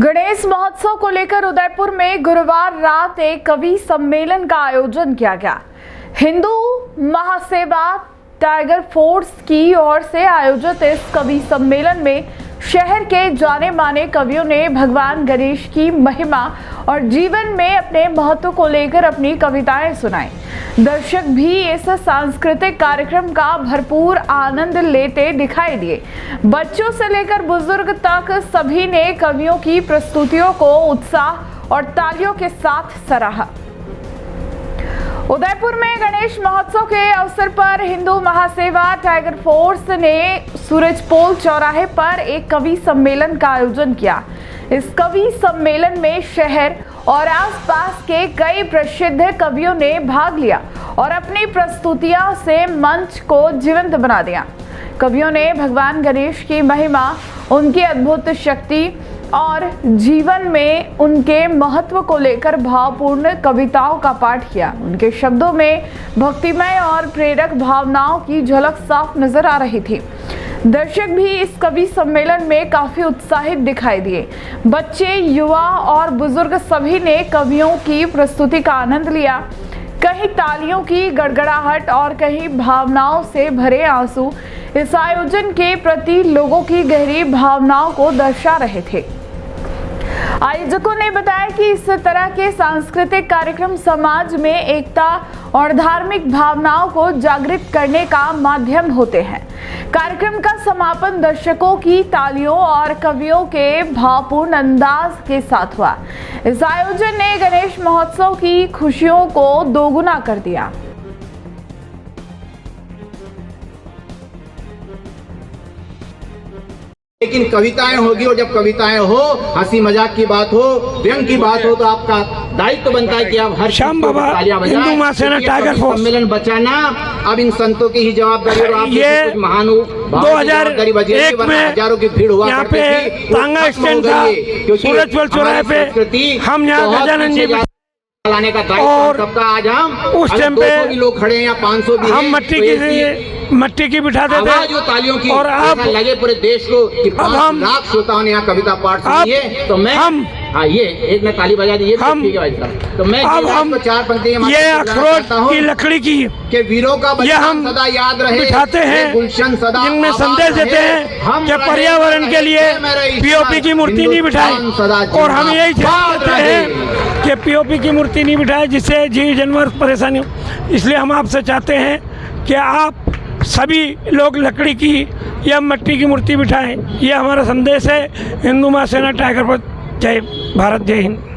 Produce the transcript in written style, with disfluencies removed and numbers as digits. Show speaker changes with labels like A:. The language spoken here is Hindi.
A: गणेश महोत्सव को लेकर उदयपुर में गुरुवार रात एक कवि सम्मेलन का आयोजन किया गया। हिंदू महासेवा टाइगर फोर्स की ओर से आयोजित इस कवि सम्मेलन में शहर के जाने माने कवियों ने भगवान गणेश की महिमा और जीवन में अपने महत्व को लेकर अपनी कविताएं सुनाई। दर्शक भी इस सांस्कृतिक कार्यक्रम का भरपूर आनंद लेते दिखाई दिए। बच्चों से लेकर बुजुर्ग तक सभी ने कवियों की प्रस्तुतियों को उत्साह और तालियों के साथ सराहा। उदयपुर में गणेश महोत्सव के अवसर पर हिंदू महासेवा टाइगर फोर्स ने सूरजपोल चौराहे पर एक कवि सम्मेलन का आयोजन किया। इस कवि सम्मेलन में शहर और आसपास के कई प्रसिद्ध कवियों ने भाग लिया और अपनी प्रस्तुतियों से मंच को जीवंत बना दिया। कवियों ने भगवान गणेश की महिमा, उनकी अद्भुत शक्ति और जीवन में उनके महत्व को लेकर भावपूर्ण कविताओं का पाठ किया। उनके शब्दों में भक्तिमय और प्रेरक भावनाओं की झलक साफ नजर आ रही थी। दर्शक भी इस कवि सम्मेलन में काफी उत्साहित दिखाई दिए। बच्चे, युवा और बुजुर्ग सभी ने कवियों की प्रस्तुति का आनंद लिया। कहीं तालियों की गड़गड़ाहट और कहीं भावनाओं से भरे आंसू इस आयोजन के प्रति लोगों की गहरी भावनाओं को दर्शा रहे थे। आयोजकों ने बताया कि इस तरह के सांस्कृतिक कार्यक्रम समाज में एकता और धार्मिक भावनाओं को जागृत करने का माध्यम होते हैं। कार्यक्रम का समापन दर्शकों की तालियों और कवियों के भावपूर्ण अंदाज के साथ हुआ। इस आयोजन ने गणेश महोत्सव की खुशियों को दोगुना कर दिया।
B: लेकिन कविताएं होगी, और जब कविताएं हो, हंसी मजाक की बात हो, व्यंग की बात हो, तो आपका दायित्व बनता है कि आप हर
C: श्याम बाबा हिंदू महासेना टाइगर फोर्स
B: सम्मेलन बचाना अब इन संतों की ही जवाबदारी और आप
C: ये
B: महानुभाव
C: 2001 में
B: हजारों की भीड़ हुआ
C: यहाँ पे तांगा स्टैंड था, सूरजपोल चौराहे पे हम यहाँ गजानन जी
B: लाने का दायित्व सबका। आज हम
C: उस टाइम पे
B: भी लोग खड़े हैं या 500 भी
C: हम मट्टी की बिठाते थे
B: जो तालियों की
C: और अब
B: लगे पूरे देश को कि 5 लाख श्रोताओं ने यहाँ कविता पाठ सुनी है। तो मैं हाँ ये एक में ताली बजा दी, ठीक है भाई साहब। तो मैं
C: अब हम
B: 4 पंक्तियां
C: ये अखरोट की लकड़ी की
B: के वीरों का
C: ये हम
B: सदा याद रहे,
C: बिठाते हैं,
B: गुलशन सदा
C: जिनमें संदेश देते हैं कि पर्यावरण के लिए पीओपी की मूर्ति नहीं बिठाए। और हम यही चाहते हैं कि पीओपी की मूर्ति नहीं बिठाए जिससे जीव जानवर परेशानी हो। इसलिए हम आपसे चाहते हैं कि आप सभी लोग लकड़ी की या मिट्टी की मूर्ति बिठाएं। ये हमारा संदेश है। Hindu Mahasena tiger force. जय भारत, जय हिंद।